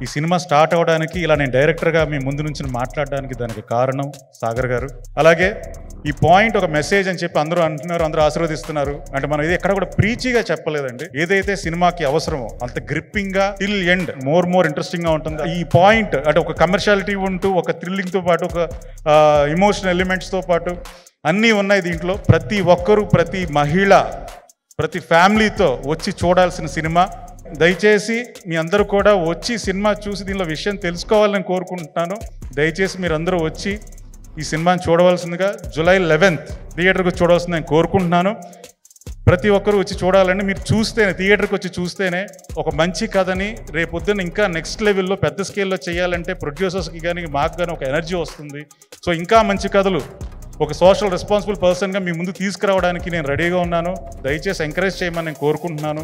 ఈ cinema start అవ్వడానికి ఇలా నేను డైరెక్టర్గా మీ ముందు నుంచి మాట్లాడడానికి దానికి కారణం సాగర్ గారు. అలాగే ఈ పాయింట్ ఒక మెసేజ్ అని చెప్పి అందరూ అంటున్నారు, అందరూ ఆశీర్వదిస్తున్నారు. అంటే మనం ఇది ఎక్కడ కూడా ప్రీచిగా చెప్పలేదండి. ఏదైతే సినిమాకి అవసరమో అంత గ్రిప్పింగ్గా టిల్ ఎండ్ మోర్ ఇంట్రెస్టింగ్గా ఉంటుంది. ఈ పాయింట్ అంటే ఒక కమర్షియాలిటీ ఉంటూ ఒక థ్రిల్లింగ్తో పాటు ఒక ఎమోషనల్ ఎలిమెంట్స్తో పాటు అన్నీ ఉన్నాయి దీంట్లో. ప్రతి ఒక్కరూ, ప్రతి మహిళ, ప్రతి ఫ్యామిలీతో వచ్చి చూడాల్సిన సినిమా. దయచేసి మీ అందరూ కూడా వచ్చి సినిమా చూసి దీనిలో విషయం తెలుసుకోవాలని కోరుకుంటున్నాను. దయచేసి మీరందరూ వచ్చి ఈ సినిమాని చూడవలసిందిగా జూలై 11th థియేటర్కి చూడవలసింది నేను కోరుకుంటున్నాను. ప్రతి ఒక్కరూ వచ్చి చూడాలని, మీరు చూస్తేనే, థియేటర్కి వచ్చి చూస్తేనే ఒక మంచి కథని రేపొద్దున ఇంకా నెక్స్ట్ లెవెల్లో పెద్ద స్కేల్లో చేయాలంటే ప్రొడ్యూసర్స్కి కానీ మాకు కానీ ఒక ఎనర్జీ వస్తుంది. సో ఇంకా మంచి కథలు ఒక సోషల్ రెస్పాన్సిబుల్ పర్సన్గా మీ ముందు తీసుకురావడానికి నేను రెడీగా ఉన్నాను. దయచేసి ఎంకరేజ్ చేయమని నేను కోరుకుంటున్నాను.